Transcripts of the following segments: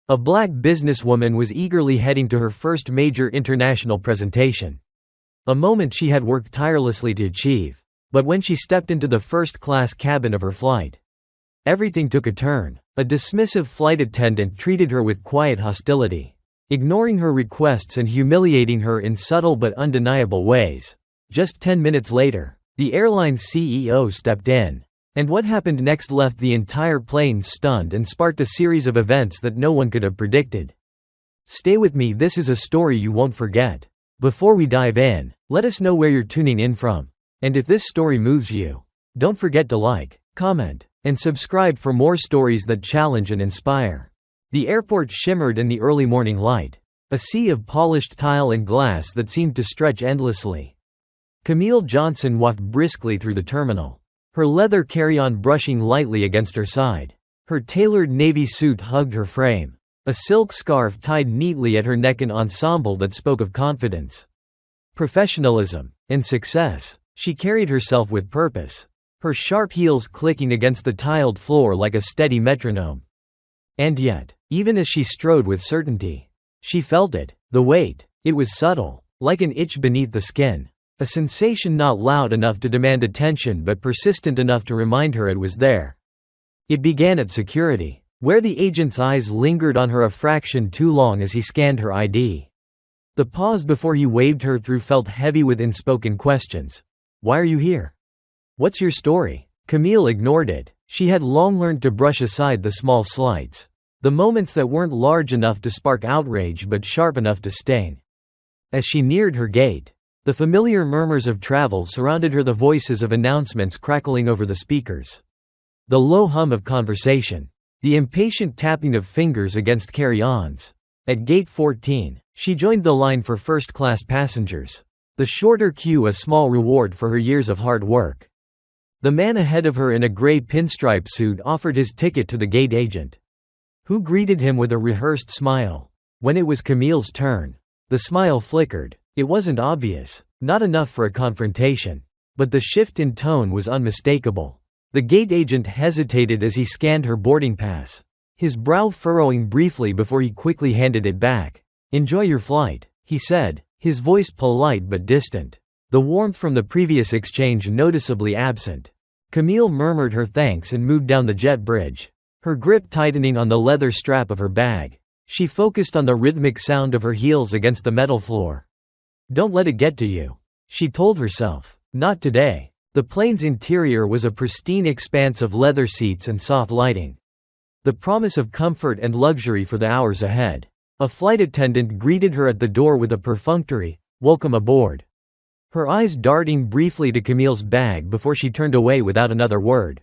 A black businesswoman was eagerly heading to her first major international presentation. A moment she had worked tirelessly to achieve. But when she stepped into the first-class cabin of her flight, everything took a turn. A dismissive flight attendant treated her with quiet hostility, ignoring her requests and humiliating her in subtle but undeniable ways. Just 10 minutes later, the airline's CEO stepped in. And what happened next left the entire plane stunned and sparked a series of events that no one could have predicted. Stay with me, this is a story you won't forget. Before we dive in, let us know where you're tuning in from. And if this story moves you, don't forget to like, comment, and subscribe for more stories that challenge and inspire. The airport shimmered in the early morning light, a sea of polished tile and glass that seemed to stretch endlessly. Camille Johnson walked briskly through the terminal, her leather carry-on brushing lightly against her side. Her tailored navy suit hugged her frame, a silk scarf tied neatly at her neck, an ensemble that spoke of confidence, professionalism, and success. She carried herself with purpose, her sharp heels clicking against the tiled floor like a steady metronome. And yet, even as she strode with certainty, she felt it, the weight. It was subtle, like an itch beneath the skin, a sensation not loud enough to demand attention but persistent enough to remind her it was there. It began at security, where the agent's eyes lingered on her a fraction too long as he scanned her ID. The pause before he waved her through felt heavy with unspoken questions. Why are you here? What's your story? Camille ignored it. She had long learned to brush aside the small slights, the moments that weren't large enough to spark outrage but sharp enough to sting. As she neared her gate, the familiar murmurs of travel surrounded her, the voices of announcements crackling over the speakers, the low hum of conversation, the impatient tapping of fingers against carry-ons. At gate 14, she joined the line for first-class passengers. The shorter queue a small reward for her years of hard work. The man ahead of her in a gray pinstripe suit offered his ticket to the gate agent, who greeted him with a rehearsed smile. When it was Camille's turn, the smile flickered. It wasn't obvious, not enough for a confrontation, but the shift in tone was unmistakable. The gate agent hesitated as he scanned her boarding pass, his brow furrowing briefly before he quickly handed it back. "Enjoy your flight," he said, his voice polite but distant, the warmth from the previous exchange noticeably absent. Camille murmured her thanks and moved down the jet bridge, her grip tightening on the leather strap of her bag. She focused on the rhythmic sound of her heels against the metal floor. "Don't let it get to you," she told herself. Not today. The plane's interior was a pristine expanse of leather seats and soft lighting, the promise of comfort and luxury for the hours ahead. A flight attendant greeted her at the door with a perfunctory, "Welcome aboard," her eyes darting briefly to Camille's bag before she turned away without another word.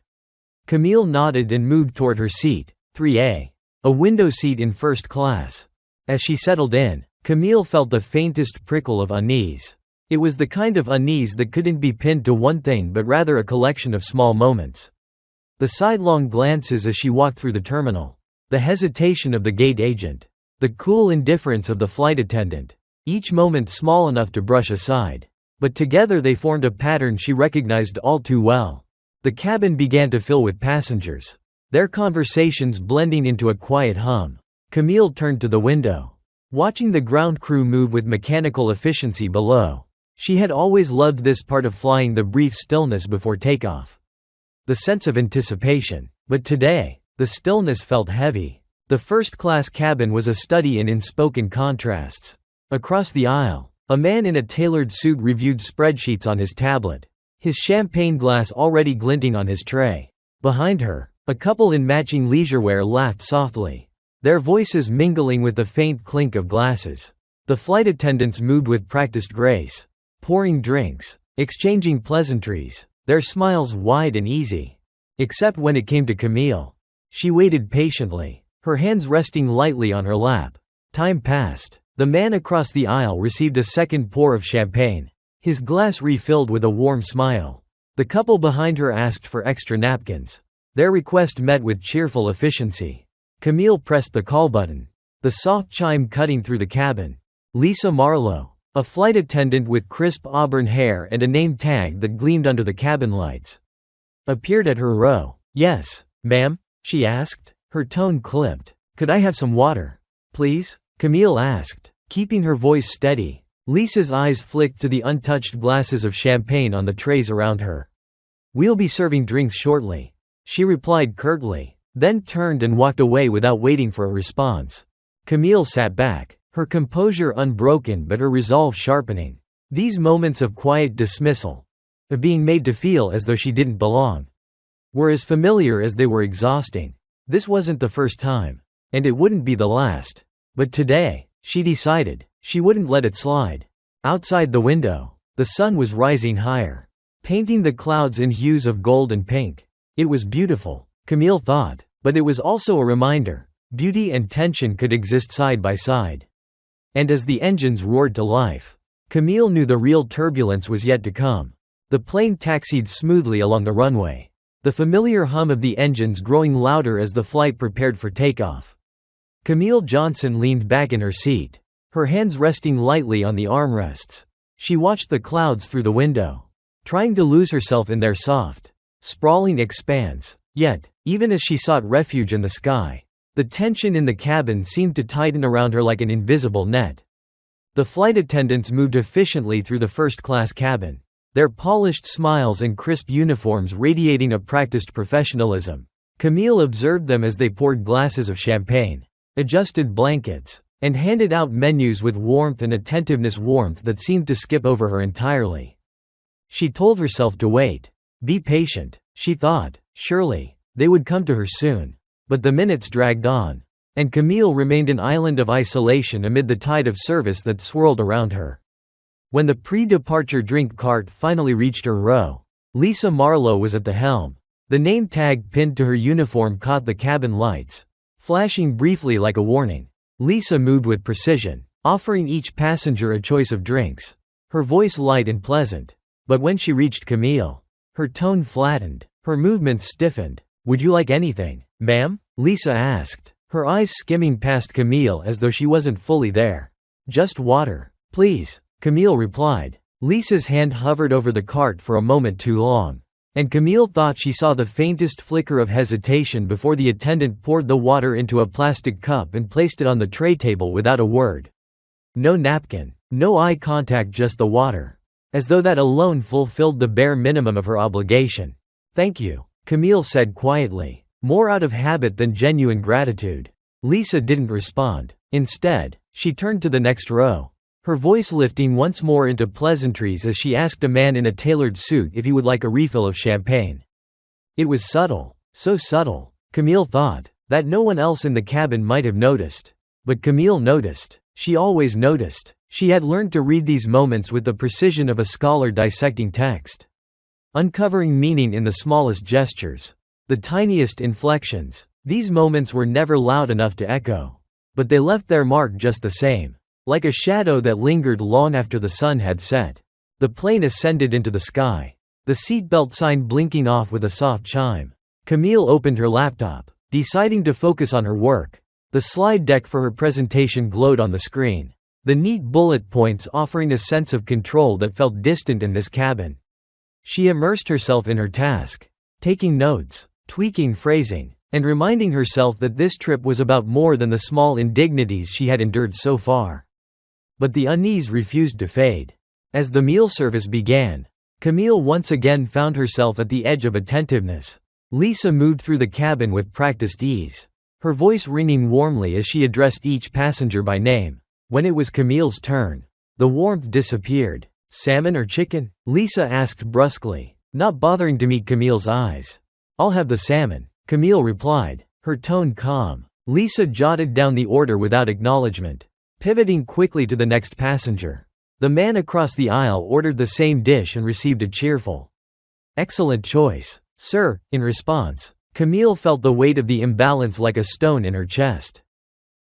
Camille nodded and moved toward her seat, 3A, a window seat in first class. As she settled in, Camille felt the faintest prickle of unease. It was the kind of unease that couldn't be pinned to one thing but rather a collection of small moments. The sidelong glances as she walked through the terminal, the hesitation of the gate agent, the cool indifference of the flight attendant, each moment small enough to brush aside. But together they formed a pattern she recognized all too well. The cabin began to fill with passengers, their conversations blending into a quiet hum. Camille turned to the window, watching the ground crew move with mechanical efficiency below. She had always loved this part of flying, the brief stillness before takeoff, the sense of anticipation. But today, the stillness felt heavy. The first-class cabin was a study in unspoken contrasts. Across the aisle, a man in a tailored suit reviewed spreadsheets on his tablet, his champagne glass already glinting on his tray. Behind her, a couple in matching leisurewear laughed softly, their voices mingling with the faint clink of glasses. The flight attendants moved with practiced grace, pouring drinks, exchanging pleasantries, their smiles wide and easy. Except when it came to Camille. She waited patiently, her hands resting lightly on her lap. Time passed. The man across the aisle received a second pour of champagne, his glass refilled with a warm smile. The couple behind her asked for extra napkins, their request met with cheerful efficiency. Camille pressed the call button, the soft chime cutting through the cabin. Lisa Marlowe, a flight attendant with crisp auburn hair and a name tag that gleamed under the cabin lights, appeared at her row. "Yes, ma'am?" she asked, her tone clipped. "Could I have some water, please?" Camille asked, keeping her voice steady. Lisa's eyes flicked to the untouched glasses of champagne on the trays around her. "We'll be serving drinks shortly," she replied curtly, then turned and walked away without waiting for a response. Camille sat back, her composure unbroken but her resolve sharpening. These moments of quiet dismissal, of being made to feel as though she didn't belong, were as familiar as they were exhausting. This wasn't the first time, and it wouldn't be the last. But today, she decided, she wouldn't let it slide. Outside the window, the sun was rising higher, painting the clouds in hues of gold and pink. It was beautiful, Camille thought, but it was also a reminder, beauty and tension could exist side by side. And as the engines roared to life, Camille knew the real turbulence was yet to come. The plane taxied smoothly along the runway, the familiar hum of the engines growing louder as the flight prepared for takeoff. Camille Johnson leaned back in her seat, her hands resting lightly on the armrests. She watched the clouds through the window, trying to lose herself in their soft, sprawling expanse. Yet, even as she sought refuge in the sky, the tension in the cabin seemed to tighten around her like an invisible net. The flight attendants moved efficiently through the first-class cabin, their polished smiles and crisp uniforms radiating a practiced professionalism. Camille observed them as they poured glasses of champagne, adjusted blankets, and handed out menus with warmth and attentiveness, warmth that seemed to skip over her entirely. She told herself to wait. Be patient, she thought, surely, they would come to her soon. But the minutes dragged on, and Camille remained an island of isolation amid the tide of service that swirled around her. When the pre-departure drink cart finally reached her row, Lisa Marlowe was at the helm. The name tag pinned to her uniform caught the cabin lights, flashing briefly like a warning. Lisa moved with precision, offering each passenger a choice of drinks, her voice light and pleasant. But when she reached Camille, her tone flattened, her movements stiffened. "Would you like anything, ma'am?" Lisa asked, her eyes skimming past Camille as though she wasn't fully there. "Just water, please," Camille replied. Lisa's hand hovered over the cart for a moment too long, and Camille thought she saw the faintest flicker of hesitation before the attendant poured the water into a plastic cup and placed it on the tray table without a word. No napkin, no eye contact, just the water, as though that alone fulfilled the bare minimum of her obligation. "Thank you," Camille said quietly, more out of habit than genuine gratitude. Lisa didn't respond. Instead, she turned to the next row, her voice lifting once more into pleasantries as she asked a man in a tailored suit if he would like a refill of champagne. It was subtle, so subtle, Camille thought, that no one else in the cabin might have noticed. But Camille noticed. She always noticed. She had learned to read these moments with the precision of a scholar dissecting text, uncovering meaning in the smallest gestures, the tiniest inflections. These moments were never loud enough to echo, but they left their mark just the same, like a shadow that lingered long after the sun had set. The plane ascended into the sky, the seatbelt sign blinking off with a soft chime. Camille opened her laptop, deciding to focus on her work. The slide deck for her presentation glowed on the screen, the neat bullet points offering a sense of control that felt distant in this cabin. She immersed herself in her task, taking notes, tweaking phrasing, and reminding herself that this trip was about more than the small indignities she had endured so far. But the unease refused to fade. As the meal service began, Camille once again found herself at the edge of attentiveness. Lisa moved through the cabin with practiced ease, her voice ringing warmly as she addressed each passenger by name. When it was Camille's turn, the warmth disappeared. "Salmon or chicken?" Lisa asked brusquely, not bothering to meet Camille's eyes. "I'll have the salmon," Camille replied, her tone calm. Lisa jotted down the order without acknowledgement, pivoting quickly to the next passenger. The man across the aisle ordered the same dish and received a cheerful, "Excellent choice, sir." In response, Camille felt the weight of the imbalance like a stone in her chest.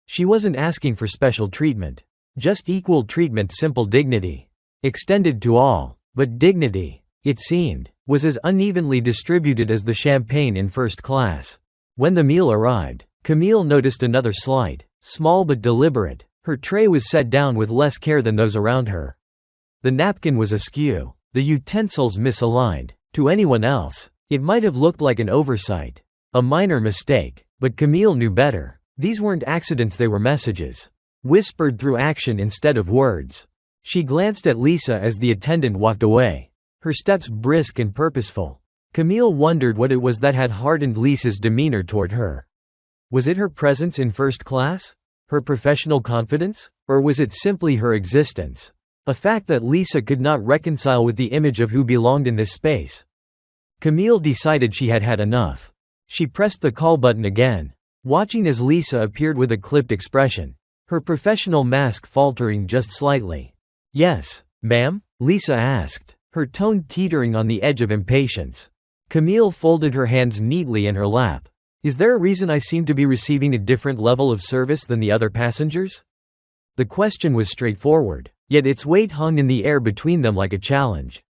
She wasn't asking for special treatment, just equal treatment, simple dignity, extended to all. But dignity, it seemed, was as unevenly distributed as the champagne in first class. When the meal arrived, Camille noticed another slight, small but deliberate. Her tray was set down with less care than those around her. The napkin was askew, the utensils misaligned. To anyone else, it might have looked like an oversight, a minor mistake, but Camille knew better. These weren't accidents, they were messages. Whispered through action instead of words. She glanced at Lisa as the attendant walked away. Her steps brisk and purposeful. Camille wondered what it was that had hardened Lisa's demeanor toward her. Was it her presence in first class? Her professional confidence? Or was it simply her existence? A fact that Lisa could not reconcile with the image of who belonged in this space. Camille decided she had had enough. She pressed the call button again, watching as Lisa appeared with a clipped expression, her professional mask faltering just slightly. "Yes, ma'am?" Lisa asked, her tone teetering on the edge of impatience. Camille folded her hands neatly in her lap. "Is there a reason I seem to be receiving a different level of service than the other passengers?" The question was straightforward, yet its weight hung in the air between them like a challenge.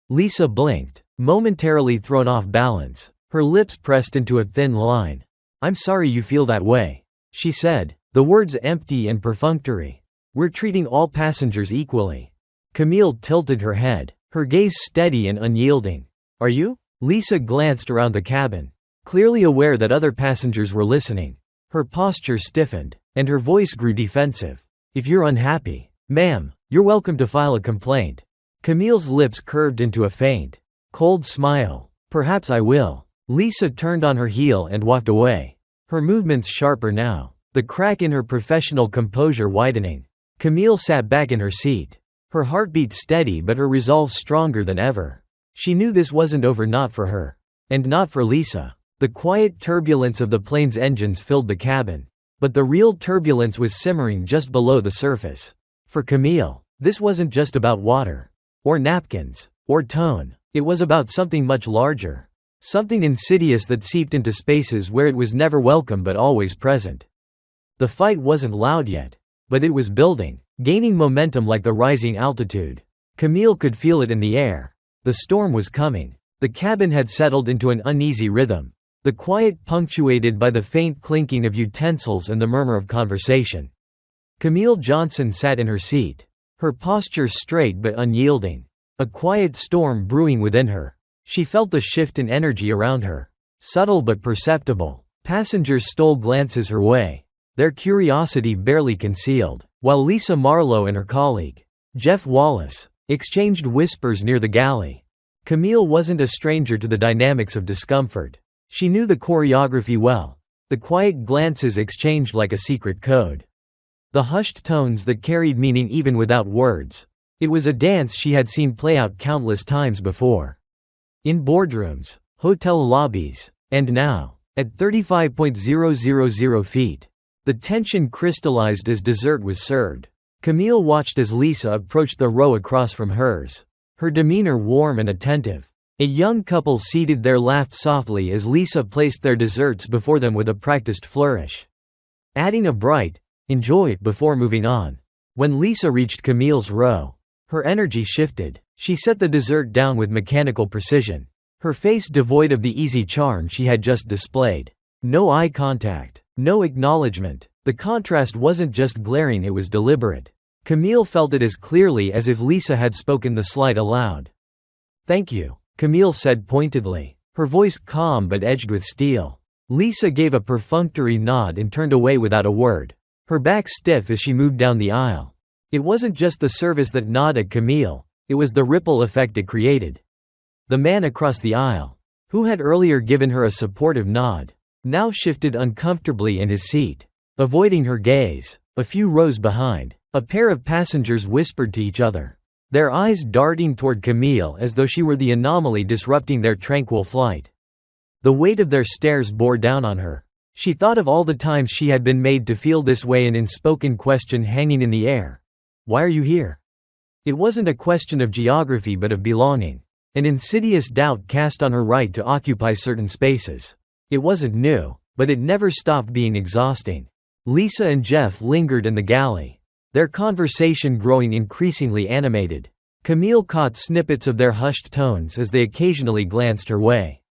Lisa blinked, momentarily thrown off balance, her lips pressed into a thin line. "I'm sorry you feel that way," she said, the words empty and perfunctory. "We're treating all passengers equally." Camille tilted her head, her gaze steady and unyielding. "Are you?" Lisa glanced around the cabin, clearly aware that other passengers were listening. Her posture stiffened, and her voice grew defensive. "If you're unhappy, ma'am, you're welcome to file a complaint." Camille's lips curved into a faint, cold smile. "Perhaps I will." Lisa turned on her heel and walked away, her movements sharper now, the crack in her professional composure widening. Camille sat back in her seat, her heartbeat steady but her resolve stronger than ever. She knew this wasn't over, not for her. And not for Lisa. The quiet turbulence of the plane's engines filled the cabin. But the real turbulence was simmering just below the surface. For Camille, this wasn't just about water, or napkins, or tone. It was about something much larger. Something insidious that seeped into spaces where it was never welcome but always present. The fight wasn't loud yet, but it was building, gaining momentum like the rising altitude. Camille could feel it in the air. The storm was coming. The cabin had settled into an uneasy rhythm, the quiet punctuated by the faint clinking of utensils and the murmur of conversation. Camille Johnson sat in her seat, her posture straight but unyielding, a quiet storm brewing within her. She felt the shift in energy around her, subtle but perceptible. Passengers stole glances her way, their curiosity barely concealed, while Lisa Marlowe and her colleague, Jeff Wallace, exchanged whispers near the galley. Camille wasn't a stranger to the dynamics of discomfort. She knew the choreography well, the quiet glances exchanged like a secret code. The hushed tones that carried meaning even without words. It was a dance she had seen play out countless times before. In boardrooms, hotel lobbies, and now, at 35,000 feet. The tension crystallized as dessert was served. Camille watched as Lisa approached the row across from hers, her demeanor warm and attentive. A young couple seated there laughed softly as Lisa placed their desserts before them with a practiced flourish, adding a bright, "Enjoy" before moving on. When Lisa reached Camille's row, her energy shifted. She set the dessert down with mechanical precision, her face devoid of the easy charm she had just displayed. No eye contact, no acknowledgement. The contrast wasn't just glaring, it was deliberate. Camille felt it as clearly as if Lisa had spoken the slight aloud. "Thank you," Camille said pointedly, her voice calm but edged with steel. Lisa gave a perfunctory nod and turned away without a word, her back stiff as she moved down the aisle. It wasn't just the service that gnawed at Camille, it was the ripple effect it created. The man across the aisle, who had earlier given her a supportive nod, now shifted uncomfortably in his seat, avoiding her gaze. A few rows behind, a pair of passengers whispered to each other, their eyes darting toward Camille as though she were the anomaly disrupting their tranquil flight. The weight of their stares bore down on her. She thought of all the times she had been made to feel this way, an unspoken question hanging in the air. "Why are you here?" It wasn't a question of geography but of belonging, an insidious doubt cast on her right to occupy certain spaces. It wasn't new, but it never stopped being exhausting. Lisa and Jeff lingered in the galley, their conversation growing increasingly animated. Camille caught snippets of their hushed tones as they occasionally glanced her way.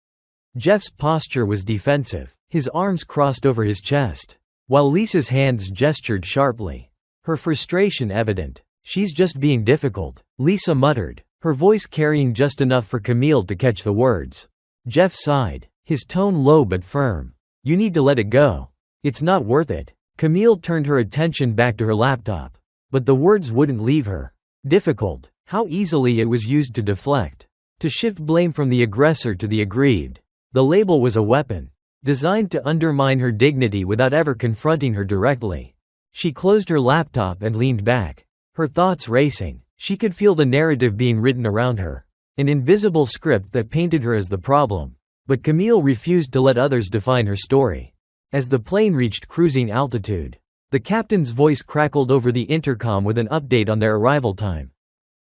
Jeff's posture was defensive, his arms crossed over his chest, while Lisa's hands gestured sharply, her frustration evident. "She's just being difficult," Lisa muttered, her voice carrying just enough for Camille to catch the words. Jeff sighed, his tone low but firm. "You need to let it go. It's not worth it. Camille turned her attention back to her laptop. But the words wouldn't leave her. Difficult. How easily it was used to deflect. To shift blame from the aggressor to the aggrieved. The label was a weapon, designed to undermine her dignity without ever confronting her directly. She closed her laptop and leaned back, her thoughts racing. She could feel the narrative being written around her, an invisible script that painted her as the problem. But Camille refused to let others define her story. As the plane reached cruising altitude, the captain's voice crackled over the intercom with an update on their arrival time.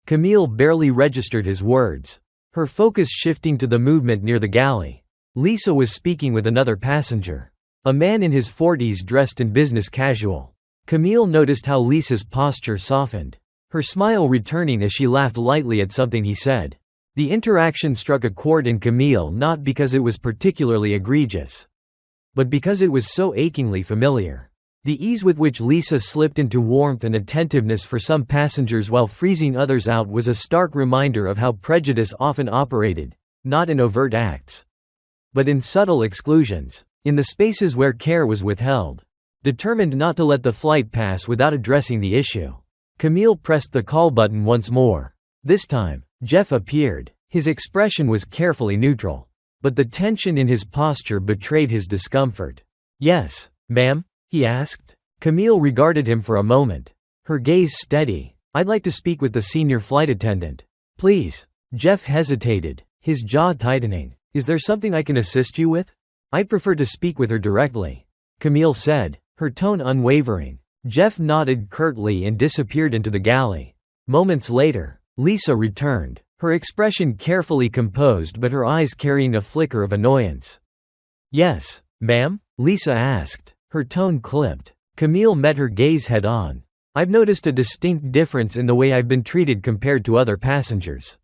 Camille barely registered his words, her focus shifting to the movement near the galley. Lisa was speaking with another passenger, a man in his 40s dressed in business casual. Camille noticed how Lisa's posture softened, her smile returning as she laughed lightly at something he said. The interaction struck a chord in Camille not because it was particularly egregious, but because it was so achingly familiar. The ease with which Lisa slipped into warmth and attentiveness for some passengers while freezing others out was a stark reminder of how prejudice often operated, not in overt acts, but in subtle exclusions, in the spaces where care was withheld. Determined not to let the flight pass without addressing the issue, Camille pressed the call button once more. This time, Jeff appeared. His expression was carefully neutral, but the tension in his posture betrayed his discomfort. "Yes, ma'am?" he asked. Camille regarded him for a moment, her gaze steady. "I'd like to speak with the senior flight attendant. Please." Jeff hesitated, his jaw tightening. "Is there something I can assist you with?" "I'd prefer to speak with her directly," Camille said, her tone unwavering. Jeff nodded curtly and disappeared into the galley. Moments later, Lisa returned, her expression carefully composed but her eyes carrying a flicker of annoyance. "Yes, ma'am?" Lisa asked, her tone clipped. Camille met her gaze head-on. "I've noticed a distinct difference in the way I've been treated compared to other passengers.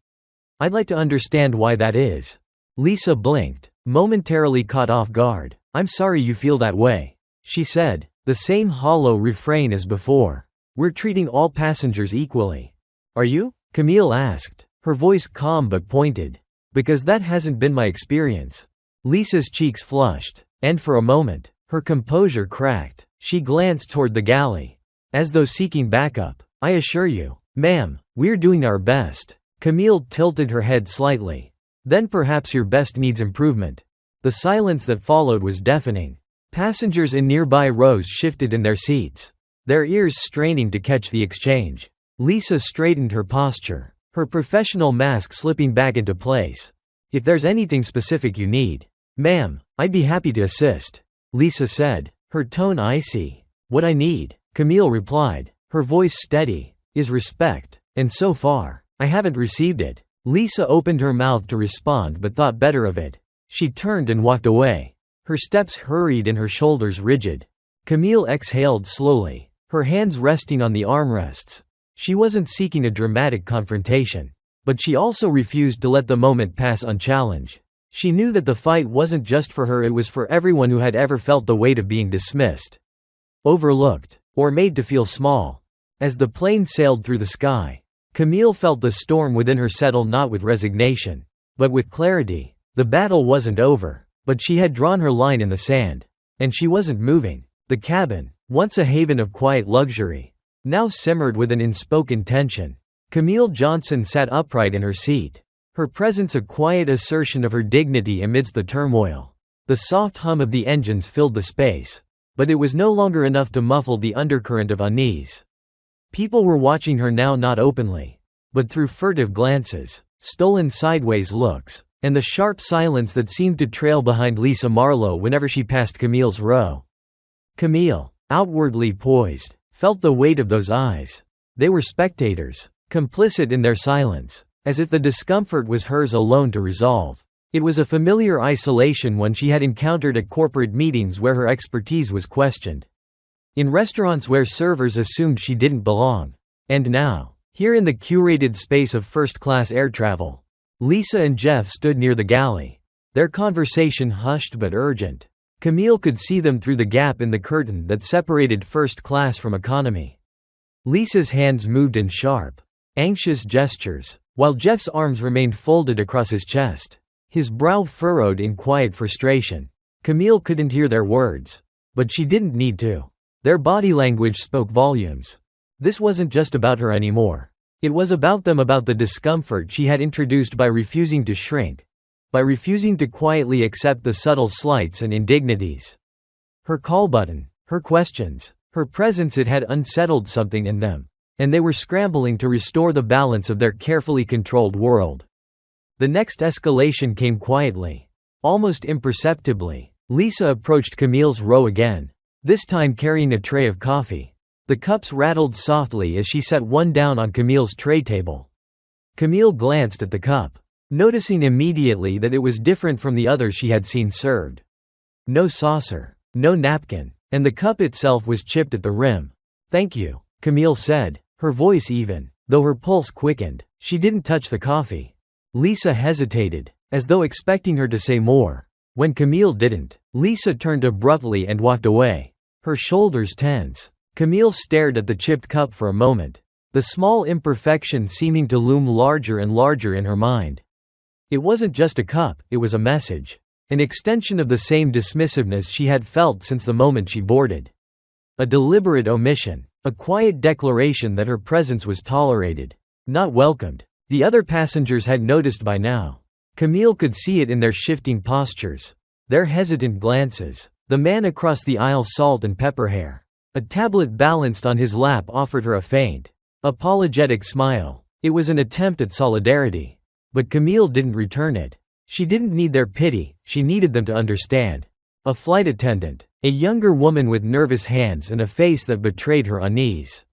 I'd like to understand why that is." Lisa blinked, momentarily caught off guard. "I'm sorry you feel that way," she said, the same hollow refrain as before. "We're treating all passengers equally." "Are you?" Camille asked, her voice calm but pointed. "Because that hasn't been my experience." Lisa's cheeks flushed, and for a moment, her composure cracked. She glanced toward the galley, as though seeking backup. "I assure you, ma'am, we're doing our best." Camille tilted her head slightly. "Then perhaps your best needs improvement." The silence that followed was deafening. Passengers in nearby rows shifted in their seats, their ears straining to catch the exchange. Lisa straightened her posture, her professional mask slipping back into place. "If there's anything specific you need, ma'am, I'd be happy to assist," Lisa said, her tone icy. "What I need," Camille replied, her voice steady, "is respect, and so far, I haven't received it." Lisa opened her mouth to respond but thought better of it. She turned and walked away, her steps hurried and her shoulders rigid. Camille exhaled slowly, her hands resting on the armrests. She wasn't seeking a dramatic confrontation, but she also refused to let the moment pass unchallenged. She knew that the fight wasn't just for her, it was for everyone who had ever felt the weight of being dismissed, overlooked, or made to feel small. As the plane sailed through the sky, Camille felt the storm within her settle, not with resignation, but with clarity. The battle wasn't over, but she had drawn her line in the sand, and she wasn't moving. The cabin, once a haven of quiet luxury, now simmered with an unspoken tension. Camille Johnson sat upright in her seat, her presence a quiet assertion of her dignity amidst the turmoil. The soft hum of the engines filled the space, but it was no longer enough to muffle the undercurrent of unease. People were watching her now, not openly, but through furtive glances, stolen sideways looks, and the sharp silence that seemed to trail behind Lisa Marlowe whenever she passed Camille's row. Camille, outwardly poised, felt the weight of those eyes. They were spectators, complicit in their silence, as if the discomfort was hers alone to resolve. It was a familiar isolation one she had encountered at corporate meetings where her expertise was questioned, in restaurants where servers assumed she didn't belong. And now, here in the curated space of first-class air travel, Lisa and Jeff stood near the galley, their conversation hushed but urgent. Camille could see them through the gap in the curtain that separated first class from economy. Lisa's hands moved in sharp, anxious gestures, while Jeff's arms remained folded across his chest, his brow furrowed in quiet frustration. Camille couldn't hear their words, But she didn't need to. Their body language spoke volumes. This wasn't just about her anymore. It was about them, about the discomfort she had introduced by refusing to shrink, by refusing to quietly accept the subtle slights and indignities. Her call button, her questions, her presence, it had unsettled something in them, and they were scrambling to restore the balance of their carefully controlled world. The next escalation came quietly. Almost imperceptibly, Lisa approached Camille's row again, this time carrying a tray of coffee. The cups rattled softly as she set one down on Camille's tray table. Camille glanced at the cup, noticing immediately that it was different from the others she had seen served. No saucer, no napkin, and the cup itself was chipped at the rim. "Thank you," Camille said, her voice even, though her pulse quickened. She didn't touch the coffee. Lisa hesitated, as though expecting her to say more. When Camille didn't, Lisa turned abruptly and walked away, her shoulders tense. Camille stared at the chipped cup for a moment, the small imperfection seeming to loom larger and larger in her mind. It wasn't just a cup, it was a message. An extension of the same dismissiveness she had felt since the moment she boarded. A deliberate omission, a quiet declaration that her presence was tolerated, not welcomed. The other passengers had noticed by now. Camille could see it in their shifting postures, their hesitant glances. The man across the aisle, salt and pepper hair, a tablet balanced on his lap, offered her a faint, apologetic smile. It was an attempt at solidarity. But Camille didn't return it. She didn't need their pity, she needed them to understand. A flight attendant, a younger woman with nervous hands and a face that betrayed her unease,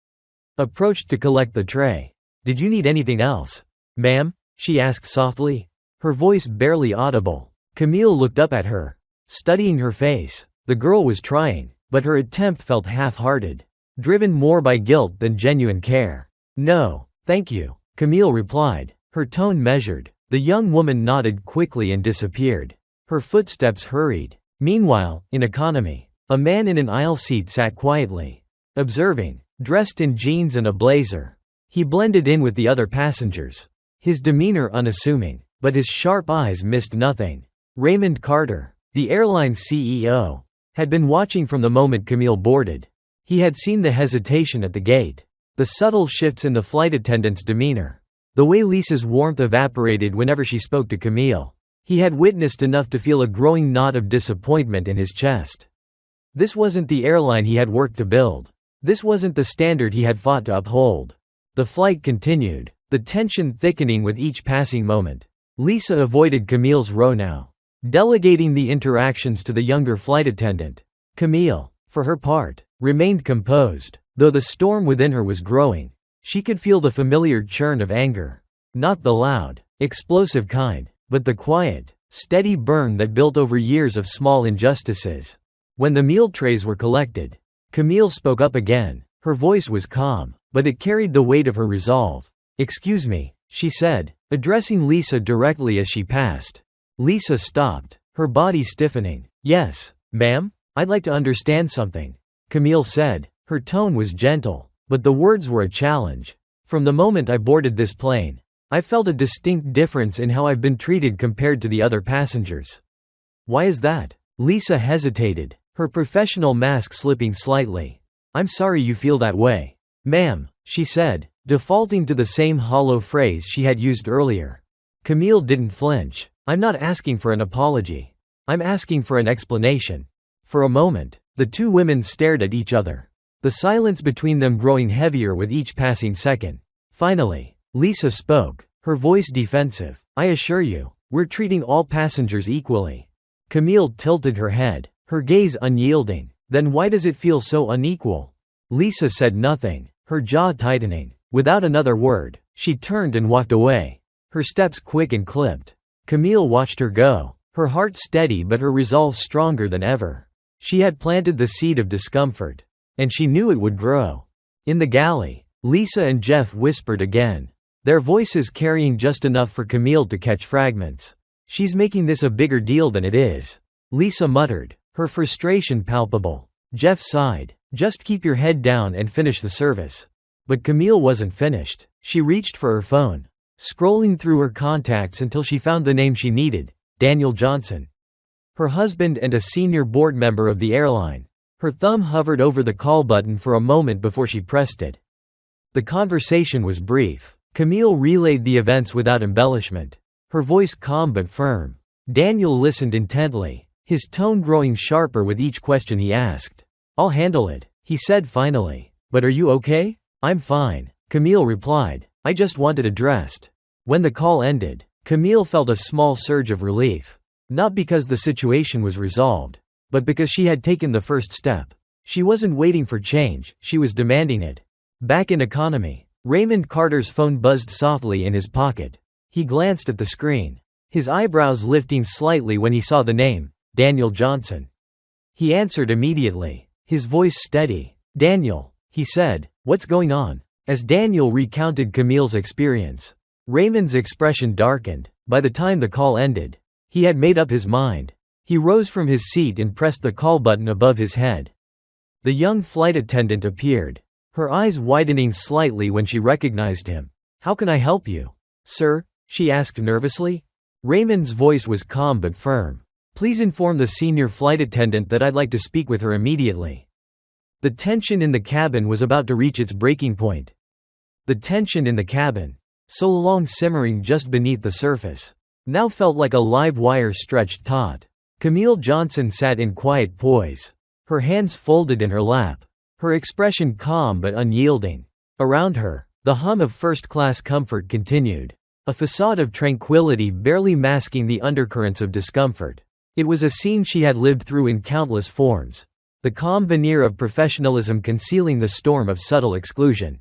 approached to collect the tray. "Did you need anything else, ma'am?" she asked softly, her voice barely audible. Camille looked up at her, studying her face. The girl was trying, but her attempt felt half-hearted, driven more by guilt than genuine care. "No, thank you," Camille replied, her tone measured. The young woman nodded quickly and disappeared. Her footsteps hurried. Meanwhile, in economy, a man in an aisle seat sat quietly, observing, dressed in jeans and a blazer. He blended in with the other passengers, his demeanor unassuming, but his sharp eyes missed nothing. Raymond Carter, the airline's CEO, had been watching from the moment Camille boarded. He had seen the hesitation at the gate, the subtle shifts in the flight attendant's demeanor, the way Lisa's warmth evaporated whenever she spoke to Camille. He had witnessed enough to feel a growing knot of disappointment in his chest. This wasn't the airline he had worked to build. This wasn't the standard he had fought to uphold. The flight continued, the tension thickening with each passing moment. Lisa avoided Camille's row now, delegating the interactions to the younger flight attendant. Camille, for her part, remained composed, though the storm within her was growing. She could feel the familiar churn of anger. Not the loud, explosive kind, but the quiet, steady burn that built over years of small injustices. When the meal trays were collected, Camille spoke up again. Her voice was calm, but it carried the weight of her resolve. "Excuse me," she said, addressing Lisa directly as she passed. Lisa stopped, her body stiffening. "Yes, ma'am? I'd like to understand something," Camille said. Her tone was gentle, but the words were a challenge. "From the moment I boarded this plane, I felt a distinct difference in how I've been treated compared to the other passengers." "Why is that?" Lisa hesitated, her professional mask slipping slightly. "I'm sorry you feel that way, ma'am," she said, defaulting to the same hollow phrase she had used earlier. Camille didn't flinch. "I'm not asking for an apology. I'm asking for an explanation." For a moment, the two women stared at each other, the silence between them growing heavier with each passing second. Finally, Lisa spoke, her voice defensive. "I assure you, we're treating all passengers equally." Camille tilted her head, her gaze unyielding. "Then why does it feel so unequal?" Lisa said nothing, her jaw tightening. Without another word, she turned and walked away, her steps quick and clipped. Camille watched her go, her heart steady but her resolve stronger than ever. She had planted the seed of discomfort, and she knew it would grow. In the galley, Lisa and Jeff whispered again, their voices carrying just enough for Camille to catch fragments. "She's making this a bigger deal than it is," Lisa muttered, her frustration palpable. Jeff sighed, "Just keep your head down and finish the service." But Camille wasn't finished. She reached for her phone, scrolling through her contacts until she found the name she needed, Daniel Johnson. Her husband and a senior board member of the airline. Her thumb hovered over the call button for a moment before she pressed it. The conversation was brief. Camille relayed the events without embellishment, her voice calm but firm. Daniel listened intently, his tone growing sharper with each question he asked. "I'll handle it," he said finally. "But are you okay?" "I'm fine," Camille replied. "I just wanted addressed." When the call ended, Camille felt a small surge of relief. Not because the situation was resolved, but because she had taken the first step. She wasn't waiting for change, she was demanding it. Back in economy, Raymond Carter's phone buzzed softly in his pocket. He glanced at the screen, his eyebrows lifting slightly when he saw the name, Daniel Johnson. He answered immediately, his voice steady. "Daniel," he said, "what's going on?" As Daniel recounted Camille's experience, Raymond's expression darkened. By the time the call ended, he had made up his mind. He rose from his seat and pressed the call button above his head. The young flight attendant appeared, her eyes widening slightly when she recognized him. "How can I help you, sir?" she asked nervously. Raymond's voice was calm but firm. "Please inform the senior flight attendant that I'd like to speak with her immediately." The tension in the cabin was about to reach its breaking point. The tension in the cabin, so long simmering just beneath the surface, now felt like a live wire stretched taut. Camille Johnson sat in quiet poise, her hands folded in her lap, her expression calm but unyielding. Around her, the hum of first-class comfort continued, a facade of tranquility barely masking the undercurrents of discomfort. It was a scene she had lived through in countless forms, the calm veneer of professionalism concealing the storm of subtle exclusion.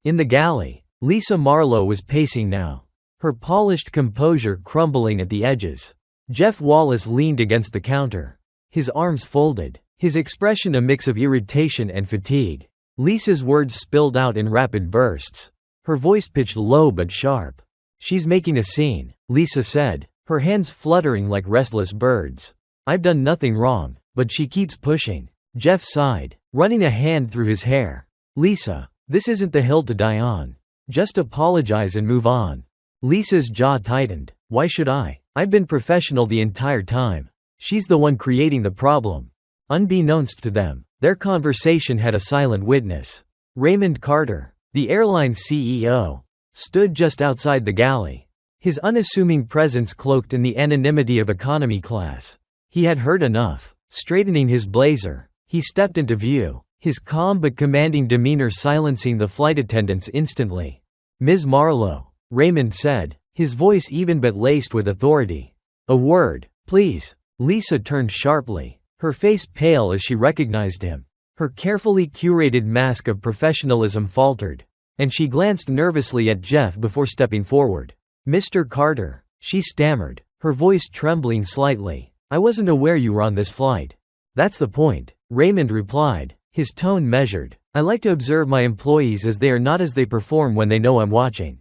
In the galley, Lisa Marlowe was pacing now, her polished composure crumbling at the edges. Jeff Wallace leaned against the counter, his arms folded, his expression a mix of irritation and fatigue. Lisa's words spilled out in rapid bursts, her voice pitched low but sharp. "She's making a scene," Lisa said, her hands fluttering like restless birds. "I've done nothing wrong, but she keeps pushing." Jeff sighed, running a hand through his hair. "Lisa, this isn't the hill to die on. Just apologize and move on." Lisa's jaw tightened. "Why should I? I've been professional the entire time. She's the one creating the problem." Unbeknownst to them, their conversation had a silent witness. Raymond Carter, the airline's CEO, stood just outside the galley, his unassuming presence cloaked in the anonymity of economy class. He had heard enough. Straightening his blazer, he stepped into view, his calm but commanding demeanor silencing the flight attendants instantly. "Ms. Marlowe," Raymond said, his voice even but laced with authority. "A word, please." Lisa turned sharply, her face pale as she recognized him. Her carefully curated mask of professionalism faltered, and she glanced nervously at Jeff before stepping forward. "Mr. Carter," she stammered, her voice trembling slightly, "I wasn't aware you were on this flight." "That's the point," Raymond replied, his tone measured. "I like to observe my employees as they are, not as they perform when they know I'm watching."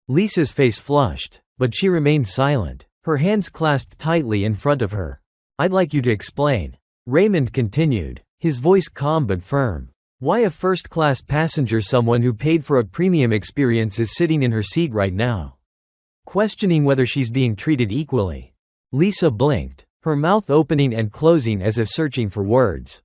Lisa's face flushed, but she remained silent, her hands clasped tightly in front of her. "I'd like you to explain," Raymond continued, his voice calm but firm. "Why a first-class passenger, someone who paid for a premium experience, is sitting in her seat right now, questioning whether she's being treated equally." Lisa blinked, her mouth opening and closing as if searching for words.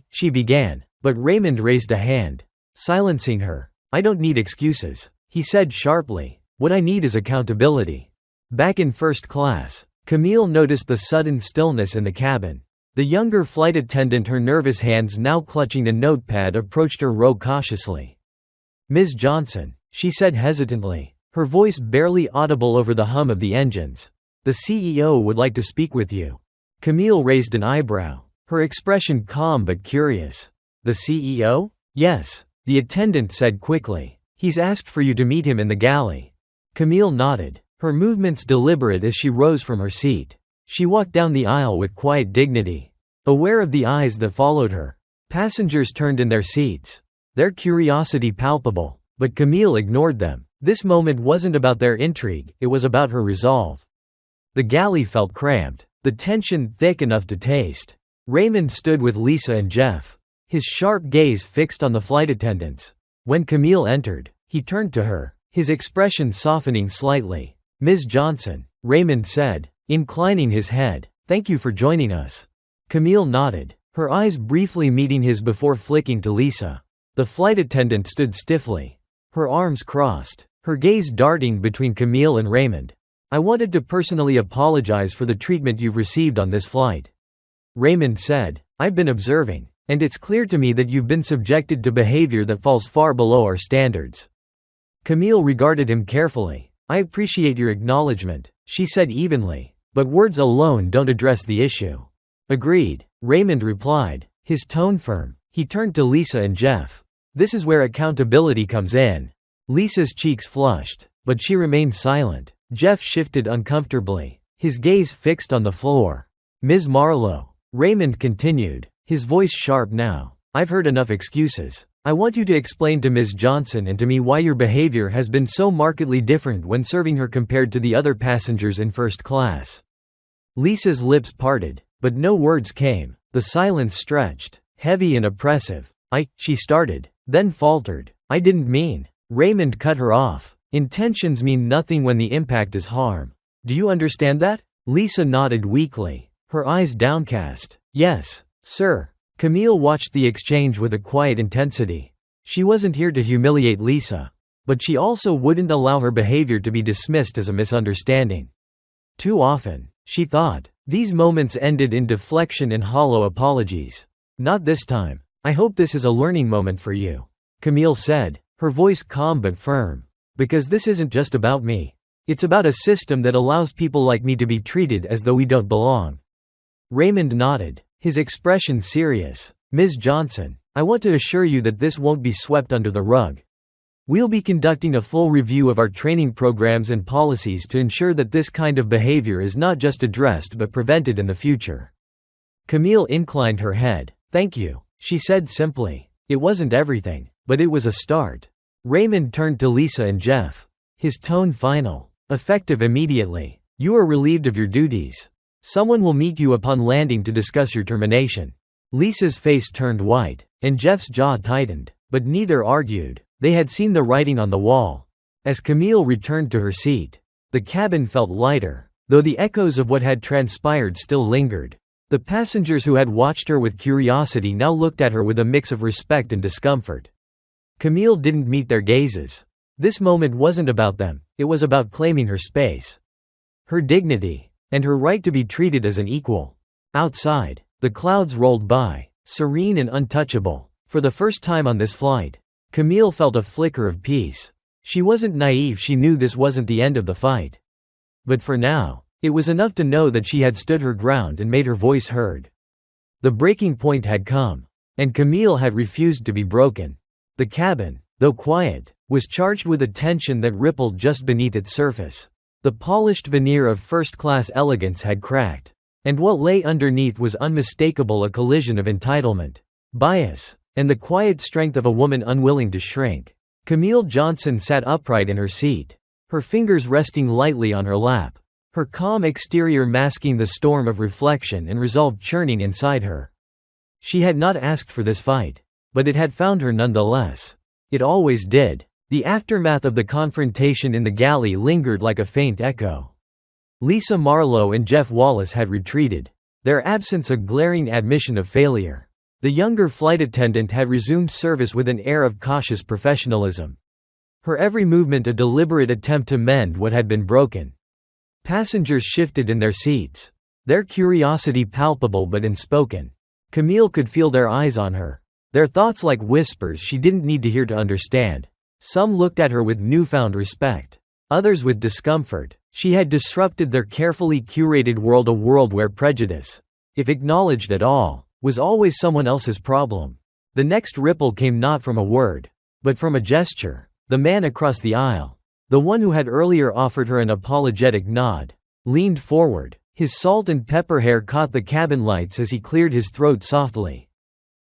She began, but Raymond raised a hand, silencing her. "I don't need excuses," he said sharply. "What I need is accountability." Back in first class, Camille noticed the sudden stillness in the cabin. The younger flight attendant, her nervous hands now clutching a notepad, approached her row cautiously. "Ms. Johnson," she said hesitantly, her voice barely audible over the hum of the engines. "The CEO would like to speak with you." Camille raised an eyebrow, her expression calm but curious. "The CEO?" "Yes," the attendant said quickly. "He's asked for you to meet him in the galley." Camille nodded, her movements deliberate as she rose from her seat. She walked down the aisle with quiet dignity, aware of the eyes that followed her. Passengers turned in their seats, their curiosity palpable, but Camille ignored them. This moment wasn't about their intrigue, it was about her resolve. The galley felt cramped, the tension thick enough to taste. Raymond stood with Lisa and Jeff, his sharp gaze fixed on the flight attendants. When Camille entered, he turned to her, his expression softening slightly. "Ms. Johnson," Raymond said, inclining his head, "thank you for joining us." Camille nodded, her eyes briefly meeting his before flicking to Lisa. The flight attendant stood stiffly, her arms crossed, her gaze darting between Camille and Raymond. "I wanted to personally apologize for the treatment you've received on this flight," Raymond said. "I've been observing, and it's clear to me that you've been subjected to behavior that falls far below our standards." Camille regarded him carefully. "I appreciate your acknowledgement," she said evenly, "but words alone don't address the issue." "Agreed," Raymond replied, his tone firm. He turned to Lisa and Jeff. "This is where accountability comes in." Lisa's cheeks flushed, but she remained silent. Jeff shifted uncomfortably, his gaze fixed on the floor. "Ms. Marlowe," Raymond continued, his voice sharp now, "I've heard enough excuses. I want you to explain to Ms. Johnson and to me why your behavior has been so markedly different when serving her compared to the other passengers in first class." Lisa's lips parted, but no words came. The silence stretched, heavy and oppressive. She started, then faltered. "I didn't mean." Raymond cut her off. "Intentions mean nothing when the impact is harm. Do you understand that?" Lisa nodded weakly, her eyes downcast. "Yes, sir." Camille watched the exchange with a quiet intensity. She wasn't here to humiliate Lisa, but she also wouldn't allow her behavior to be dismissed as a misunderstanding. Too often, she thought, these moments ended in deflection and hollow apologies. "Not this time. I hope this is a learning moment for you," Camille said, her voice calm but firm. "Because this isn't just about me. It's about a system that allows people like me to be treated as though we don't belong." Raymond nodded, his expression serious. "Ms. Johnson, I want to assure you that this won't be swept under the rug. We'll be conducting a full review of our training programs and policies to ensure that this kind of behavior is not just addressed but prevented in the future." Camille inclined her head. "Thank you," she said simply. It wasn't everything, but it was a start. Raymond turned to Lisa and Jeff, his tone final, effective immediately. "You are relieved of your duties. Someone will meet you upon landing to discuss your termination." Lisa's face turned white, and Jeff's jaw tightened, but neither argued. They had seen the writing on the wall. As Camille returned to her seat, the cabin felt lighter, though the echoes of what had transpired still lingered. The passengers who had watched her with curiosity now looked at her with a mix of respect and discomfort. Camille didn't meet their gazes. This moment wasn't about them, it was about claiming her space, her dignity, and her right to be treated as an equal. Outside, the clouds rolled by, serene and untouchable. For the first time on this flight, Camille felt a flicker of peace. She wasn't naive, she knew this wasn't the end of the fight. But for now, it was enough to know that she had stood her ground and made her voice heard. The breaking point had come, and Camille had refused to be broken. The cabin, though quiet, was charged with a tension that rippled just beneath its surface. The polished veneer of first-class elegance had cracked, and what lay underneath was unmistakable: a collision of entitlement, bias, and the quiet strength of a woman unwilling to shrink. Camille Johnson sat upright in her seat, her fingers resting lightly on her lap, her calm exterior masking the storm of reflection and resolve churning inside her. She had not asked for this fight, but it had found her nonetheless. It always did. The aftermath of the confrontation in the galley lingered like a faint echo. Lisa Marlowe and Jeff Wallace had retreated, their absence a glaring admission of failure. The younger flight attendant had resumed service with an air of cautious professionalism, her every movement a deliberate attempt to mend what had been broken. Passengers shifted in their seats, their curiosity palpable but unspoken. Camille could feel their eyes on her, their thoughts like whispers she didn't need to hear to understand. Some looked at her with newfound respect, others with discomfort. She had disrupted their carefully curated world, a world where prejudice, if acknowledged at all, was always someone else's problem. The next ripple came not from a word, but from a gesture. The man across the aisle, the one who had earlier offered her an apologetic nod, leaned forward. His salt and pepper hair caught the cabin lights as he cleared his throat softly.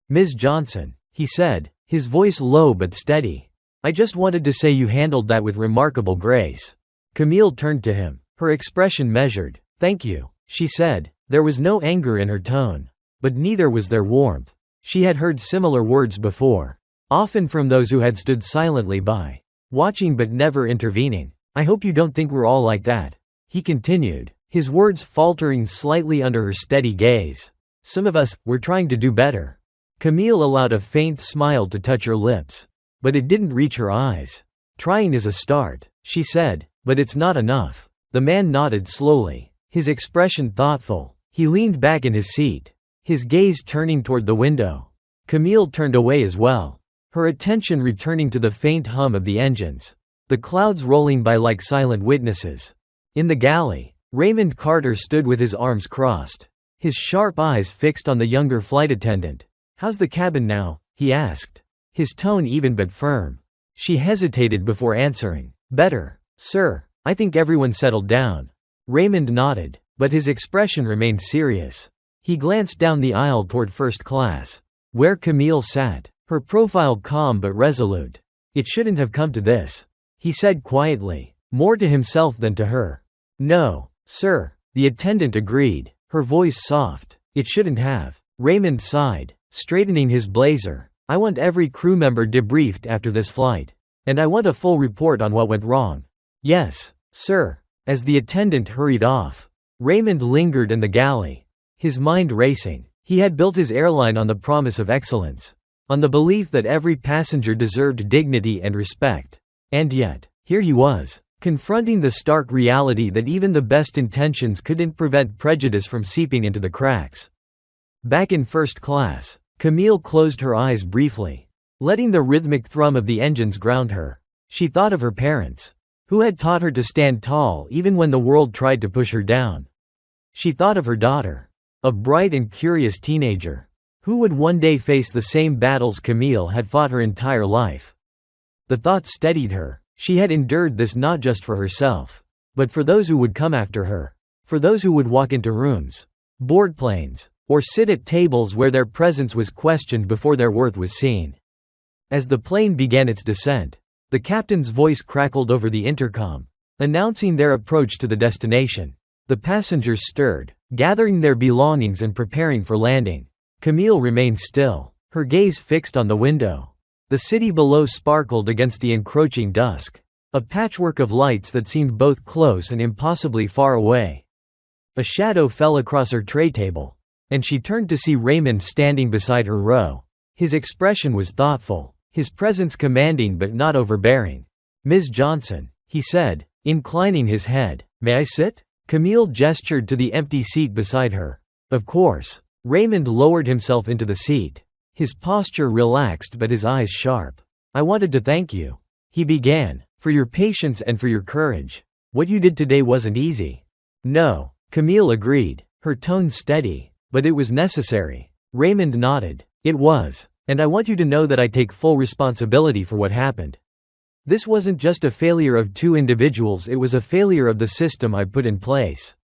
"Ms. Johnson," he said, his voice low but steady, "I just wanted to say you handled that with remarkable grace." Camille turned to him, her expression measured. "Thank you," she said. There was no anger in her tone, but neither was there warmth. She had heard similar words before, often from those who had stood silently by, watching but never intervening. "I hope you don't think we're all like that," he continued, his words faltering slightly under her steady gaze. Some of us, we're trying to do better." Camille allowed a faint smile to touch her lips. But it didn't reach her eyes. "Trying is a start," she said, "but it's not enough." The man nodded slowly, his expression thoughtful. He leaned back in his seat, his gaze turning toward the window. Camille turned away as well, her attention returning to the faint hum of the engines, the clouds rolling by like silent witnesses. In the galley, Raymond Carter stood with his arms crossed, his sharp eyes fixed on the younger flight attendant. "How's the cabin now?" he asked, his tone even but firm. She hesitated before answering. "Better, sir. I think everyone settled down." Raymond nodded, but his expression remained serious. He glanced down the aisle toward first class, where Camille sat, her profile calm but resolute. "It shouldn't have come to this," he said quietly, more to himself than to her. "No, sir," the attendant agreed, her voice soft. "It shouldn't have." Raymond sighed, straightening his blazer. "I want every crew member debriefed after this flight. And I want a full report on what went wrong." "Yes, sir." As the attendant hurried off, Raymond lingered in the galley, his mind racing. He had built his airline on the promise of excellence, on the belief that every passenger deserved dignity and respect. And yet, here he was, confronting the stark reality that even the best intentions couldn't prevent prejudice from seeping into the cracks. Back in first class, Camille closed her eyes briefly, letting the rhythmic thrum of the engines ground her. She thought of her parents, who had taught her to stand tall even when the world tried to push her down. She thought of her daughter, a bright and curious teenager, who would one day face the same battles Camille had fought her entire life. The thought steadied her. She had endured this not just for herself, but for those who would come after her, for those who would walk into rooms, board planes, or sit at tables where their presence was questioned before their worth was seen. As the plane began its descent, the captain's voice crackled over the intercom, announcing their approach to the destination. The passengers stirred, gathering their belongings and preparing for landing. Camille remained still, her gaze fixed on the window. The city below sparkled against the encroaching dusk, a patchwork of lights that seemed both close and impossibly far away. A shadow fell across her tray table, and she turned to see Raymond standing beside her row. His expression was thoughtful, his presence commanding but not overbearing. "Ms. Johnson," he said, inclining his head. "May I sit?" Camille gestured to the empty seat beside her. "Of course." Raymond lowered himself into the seat, his posture relaxed but his eyes sharp. "I wanted to thank you," he began, "for your patience and for your courage. What you did today wasn't easy." "No," Camille agreed, her tone steady, "but it was necessary." Raymond nodded. "It was. And I want you to know that I take full responsibility for what happened. This wasn't just a failure of two individuals, it was a failure of the system I put in place."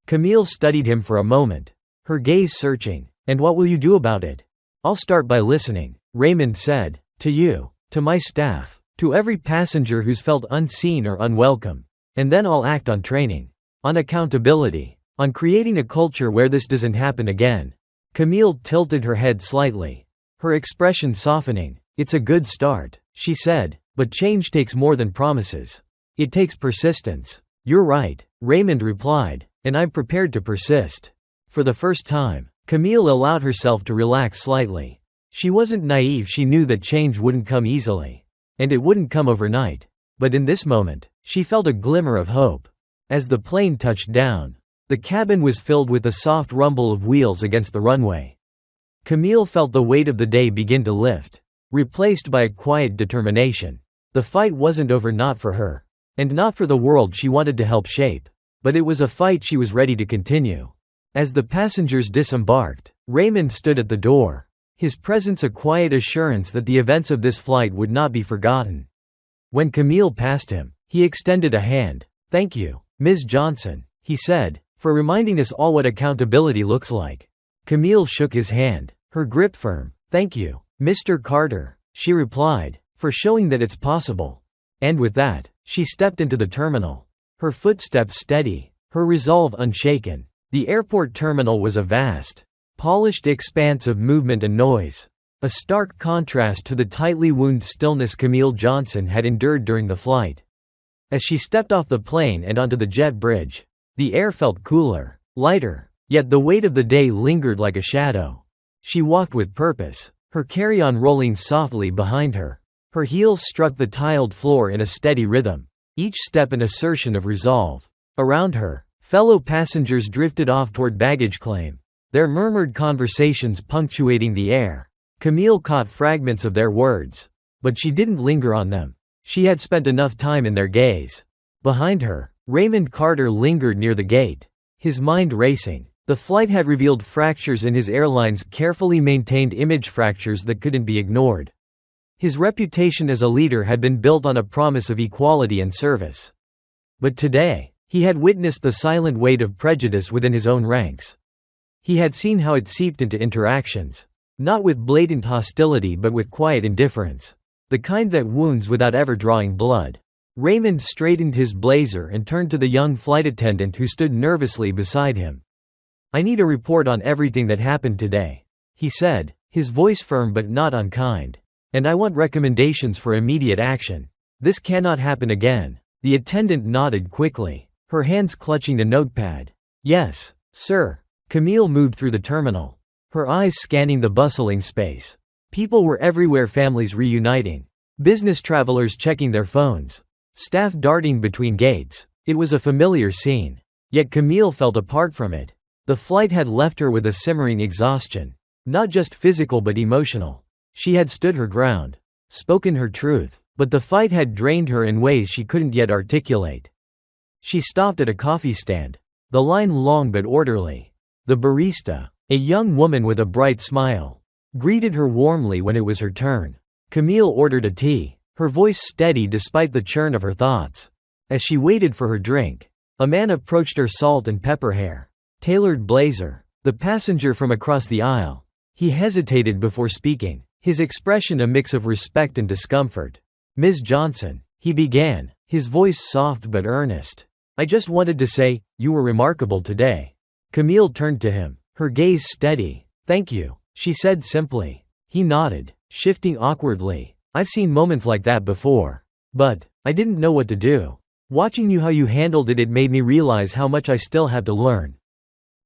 Camille studied him for a moment, her gaze searching. "And what will you do about it?" "I'll start by listening," Raymond said. "To you, to my staff, to every passenger who's felt unseen or unwelcome. And then I'll act on training, on accountability, on creating a culture where this doesn't happen again." Camille tilted her head slightly, her expression softening. "It's a good start," she said, "but change takes more than promises. It takes persistence." "You're right," Raymond replied, "and I'm prepared to persist." For the first time, Camille allowed herself to relax slightly. She wasn't naive, she knew that change wouldn't come easily. And it wouldn't come overnight. But in this moment, she felt a glimmer of hope. As the plane touched down, the cabin was filled with the soft rumble of wheels against the runway. Camille felt the weight of the day begin to lift, replaced by a quiet determination. The fight wasn't over, not for her, and not for the world she wanted to help shape. But it was a fight she was ready to continue. As the passengers disembarked, Raymond stood at the door, his presence a quiet assurance that the events of this flight would not be forgotten. When Camille passed him, he extended a hand. "Thank you, Ms. Johnson," he said, "for reminding us all what accountability looks like." Camille shook his hand, her grip firm. "Thank you, Mr. Carter," she replied, "for showing that it's possible." And with that, she stepped into the terminal, her footsteps steady, her resolve unshaken. The airport terminal was a vast, polished expanse of movement and noise, a stark contrast to the tightly wound stillness Camille Johnson had endured during the flight. As she stepped off the plane and onto the jet bridge, the air felt cooler, lighter, Yet the weight of the day lingered like a shadow. She walked with purpose, her carry-on rolling softly behind her. Her heels struck the tiled floor in a steady rhythm, each step an assertion of resolve. Around her, fellow passengers drifted off toward baggage claim, their murmured conversations punctuating the air. Camille caught fragments of their words, but she didn't linger on them. She had spent enough time in their gaze. Behind her, Raymond Carter lingered near the gate, his mind racing. The flight had revealed fractures in his airline's carefully maintained image, fractures that couldn't be ignored. His reputation as a leader had been built on a promise of equality and service. But today, he had witnessed the silent weight of prejudice within his own ranks. He had seen how it seeped into interactions, not with blatant hostility but with quiet indifference, the kind that wounds without ever drawing blood. Raymond straightened his blazer and turned to the young flight attendant who stood nervously beside him. "I need a report on everything that happened today," he said, his voice firm but not unkind. "And I want recommendations for immediate action. This cannot happen again." The attendant nodded quickly, her hands clutching the notepad. "Yes, sir." Camille moved through the terminal, her eyes scanning the bustling space. People were everywhere, families reuniting, business travelers checking their phones, staff darting between gates. It was a familiar scene, yet Camille felt apart from it. The flight had left her with a simmering exhaustion, not just physical but emotional. She had stood her ground, spoken her truth, but the fight had drained her in ways she couldn't yet articulate. She stopped at a coffee stand, the line long but orderly. The barista, a young woman with a bright smile, greeted her warmly when it was her turn. Camille ordered a tea, her voice steady despite the churn of her thoughts. As she waited for her drink, a man approached her, salt and pepper hair, tailored blazer, the passenger from across the aisle. He hesitated before speaking, his expression a mix of respect and discomfort. "Ms. Johnson," he began, his voice soft but earnest. "I just wanted to say, you were remarkable today." Camille turned to him, her gaze steady. "Thank you," she said simply. He nodded, shifting awkwardly. "I've seen moments like that before. But I didn't know what to do. Watching you, how you handled it made me realize how much I still have to learn."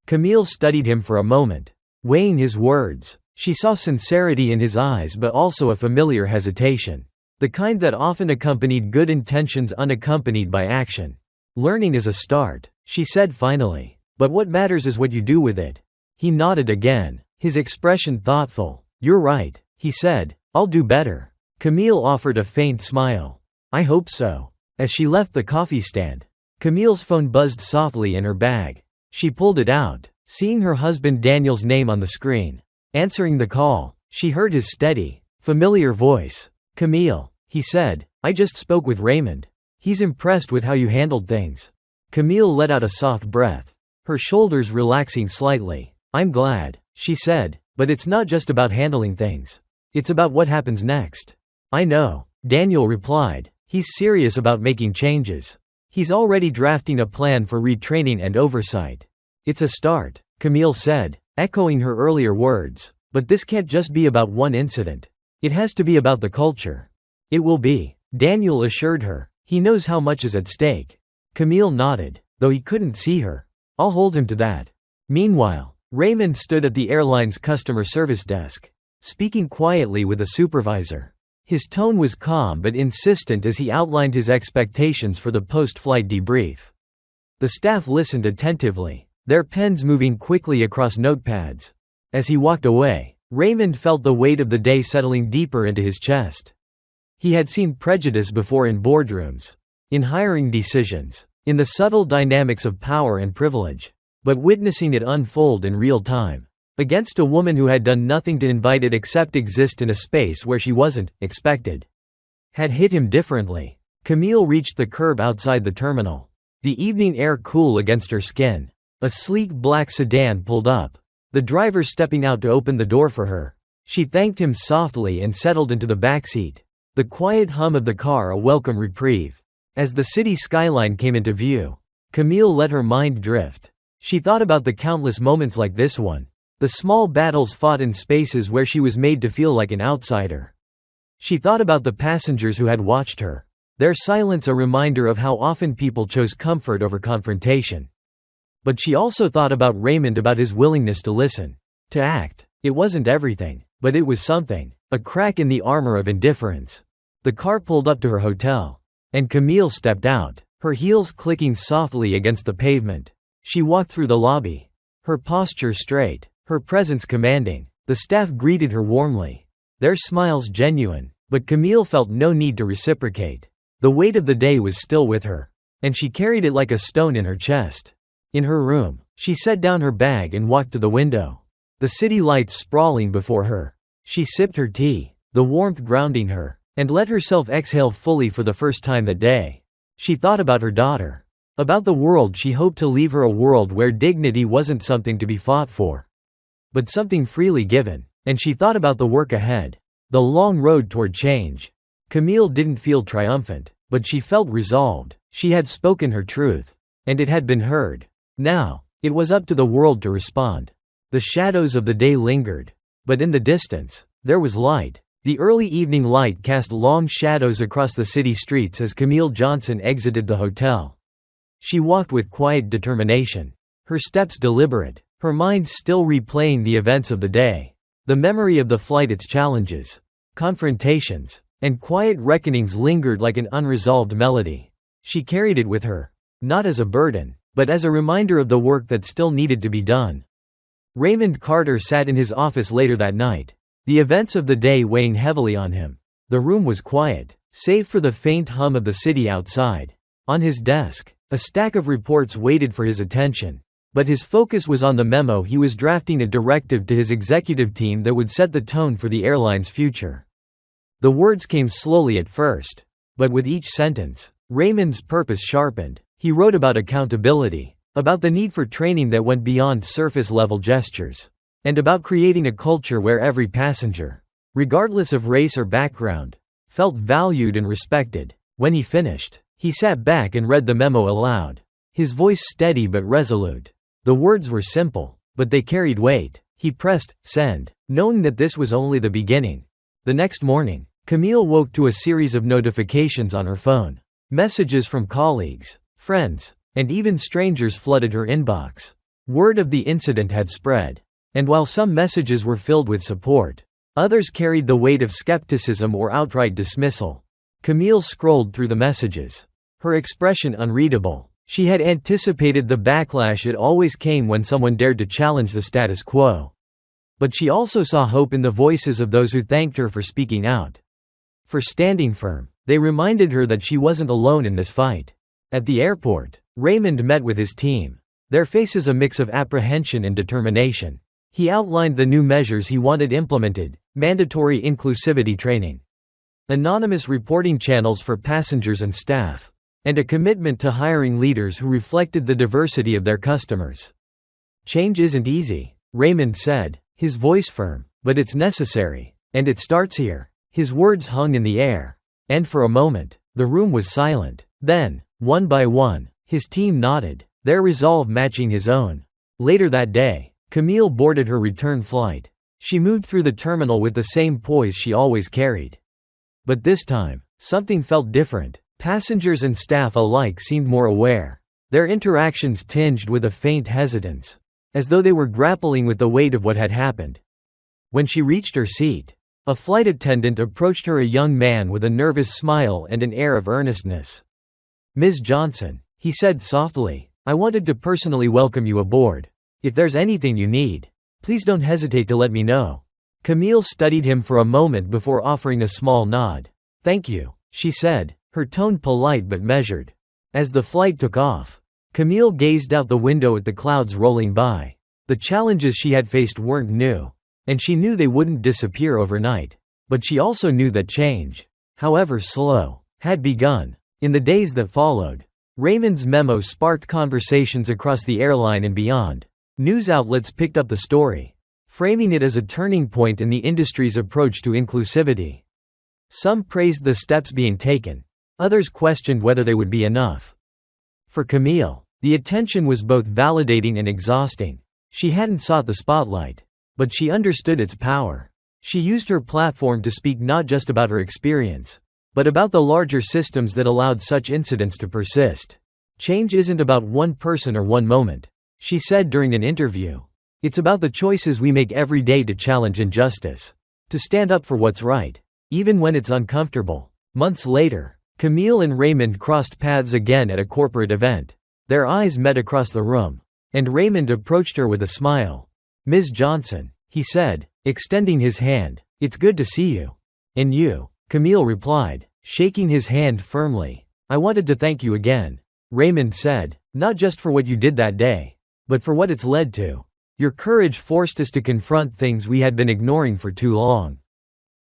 Camille studied him for a moment, weighing his words. She saw sincerity in his eyes but also a familiar hesitation, the kind that often accompanied good intentions unaccompanied by action. "Learning is a start," she said finally, "but what matters is what you do with it." He nodded again, his expression thoughtful. "You're right," he said, "I'll do better." Camille offered a faint smile. "I hope so." As she left the coffee stand, Camille's phone buzzed softly in her bag. She pulled it out, seeing her husband Daniel's name on the screen. Answering the call, she heard his steady, familiar voice. "Camille," he said, "I just spoke with Raymond. He's impressed with how you handled things." Camille let out a soft breath, her shoulders relaxing slightly. "I'm glad," she said, "but it's not just about handling things. It's about what happens next." "I know," Daniel replied. "He's serious about making changes. He's already drafting a plan for retraining and oversight." "It's a start," Camille said, echoing her earlier words. "But this can't just be about one incident. It has to be about the culture." "It will be," Daniel assured her. "He knows how much is at stake." Camille nodded, though he couldn't see her. "I'll hold him to that." Meanwhile, Raymond stood at the airline's customer service desk, speaking quietly with a supervisor. His tone was calm but insistent as he outlined his expectations for the post-flight debrief. The staff listened attentively, their pens moving quickly across notepads. As he walked away, Raymond felt the weight of the day settling deeper into his chest. He had seen prejudice before, in boardrooms, in hiring decisions, in the subtle dynamics of power and privilege. But witnessing it unfold in real time, against a woman who had done nothing to invite it except exist in a space where she wasn't expected, had hit him differently. Camille reached the curb outside the terminal, the evening air cool against her skin. A sleek black sedan pulled up, the driver stepping out to open the door for her. She thanked him softly and settled into the backseat, the quiet hum of the car a welcome reprieve. As the city skyline came into view, Camille let her mind drift. She thought about the countless moments like this one, the small battles fought in spaces where she was made to feel like an outsider. She thought about the passengers who had watched her, their silence a reminder of how often people chose comfort over confrontation. But she also thought about Raymond, about his willingness to listen, to act. It wasn't everything, but it was something. A crack in the armor of indifference. The car pulled up to her hotel, and Camille stepped out, her heels clicking softly against the pavement. She walked through the lobby, her posture straight, her presence commanding. The staff greeted her warmly, their smiles genuine, but Camille felt no need to reciprocate. The weight of the day was still with her, and she carried it like a stone in her chest. In her room, she set down her bag and walked to the window. The city lights sprawling before her. She sipped her tea, the warmth grounding her, and let herself exhale fully for the first time that day. She thought about her daughter, about the world she hoped to leave her, a world where dignity wasn't something to be fought for, but something freely given. And she thought about the work ahead, the long road toward change. Camille didn't feel triumphant, but she felt resolved. She had spoken her truth, and it had been heard. Now, it was up to the world to respond. The shadows of the day lingered, but in the distance, there was light. The early evening light cast long shadows across the city streets as Camille Johnson exited the hotel. She walked with quiet determination, her steps deliberate, her mind still replaying the events of the day. The memory of the flight, its challenges, confrontations, and quiet reckonings lingered like an unresolved melody. She carried it with her, not as a burden, but as a reminder of the work that still needed to be done. Raymond Carter sat in his office later that night, the events of the day weighing heavily on him. The room was quiet, save for the faint hum of the city outside. On his desk, a stack of reports waited for his attention, but his focus was on the memo he was drafting, a directive to his executive team that would set the tone for the airline's future. The words came slowly at first, but with each sentence, Raymond's purpose sharpened. He wrote about accountability, about the need for training that went beyond surface-level gestures, and about creating a culture where every passenger, regardless of race or background, felt valued and respected. When he finished, he sat back and read the memo aloud, his voice steady but resolute. The words were simple, but they carried weight. He pressed send, knowing that this was only the beginning. The next morning, Camille woke to a series of notifications on her phone. Messages from colleagues, friends, and even strangers flooded her inbox. Word of the incident had spread, and while some messages were filled with support, others carried the weight of skepticism or outright dismissal. Camille scrolled through the messages, her expression unreadable. She had anticipated the backlash. It always came when someone dared to challenge the status quo. But she also saw hope in the voices of those who thanked her for speaking out, for standing firm. They reminded her that she wasn't alone in this fight. At the airport, Raymond met with his team, their faces a mix of apprehension and determination. He outlined the new measures he wanted implemented: mandatory inclusivity training, anonymous reporting channels for passengers and staff, and a commitment to hiring leaders who reflected the diversity of their customers. Change isn't easy, Raymond said, his voice firm, but it's necessary, and it starts here. His words hung in the air, and for a moment, the room was silent. Then, one by one, his team nodded, their resolve matching his own. Later that day, Camille boarded her return flight. She moved through the terminal with the same poise she always carried. But this time, something felt different. Passengers and staff alike seemed more aware, their interactions tinged with a faint hesitance, as though they were grappling with the weight of what had happened. When she reached her seat, a flight attendant approached her, a young man with a nervous smile and an air of earnestness. "Ms. Johnson," he said softly, "I wanted to personally welcome you aboard. If there's anything you need, please don't hesitate to let me know." Camille studied him for a moment before offering a small nod. "Thank you," she said, her tone polite but measured. As the flight took off, Camille gazed out the window at the clouds rolling by. The challenges she had faced weren't new, and she knew they wouldn't disappear overnight. But she also knew that change, however slow, had begun. In the days that followed, Raymond's memo sparked conversations across the airline and beyond. News outlets picked up the story, framing it as a turning point in the industry's approach to inclusivity. Some praised the steps being taken, others questioned whether they would be enough. For Camille, the attention was both validating and exhausting. She hadn't sought the spotlight, but she understood its power. She used her platform to speak not just about her experience, but about the larger systems that allowed such incidents to persist. Change isn't about one person or one moment. she said during an interview. It's about the choices we make every day to challenge injustice. To stand up for what's right, even when it's uncomfortable. Months later, Camille and Raymond crossed paths again at a corporate event. Their eyes met across the room, and Raymond approached her with a smile. "Ms. Johnson," he said, extending his hand, "it's good to see you." "And you," Camille replied, shaking his hand firmly. "I wanted to thank you again," Raymond said, "not just for what you did that day, but for what it's led to. Your courage forced us to confront things we had been ignoring for too long."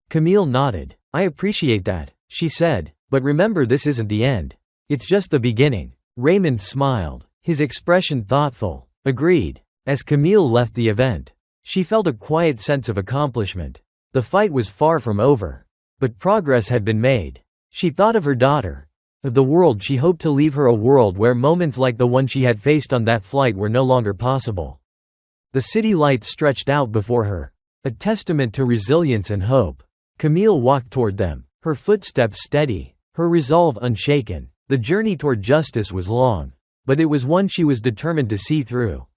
Camille nodded. "I appreciate that," she said, "but remember, this isn't the end. It's just the beginning." Raymond smiled, his expression thoughtful. "Agreed." As Camille left the event, she felt a quiet sense of accomplishment. The fight was far from over, but progress had been made. She thought of her daughter, of the world she hoped to leave her, a world where moments like the one she had faced on that flight were no longer possible. The city lights stretched out before her, a testament to resilience and hope. Camille walked toward them, her footsteps steady, her resolve unshaken. The journey toward justice was long, but it was one she was determined to see through.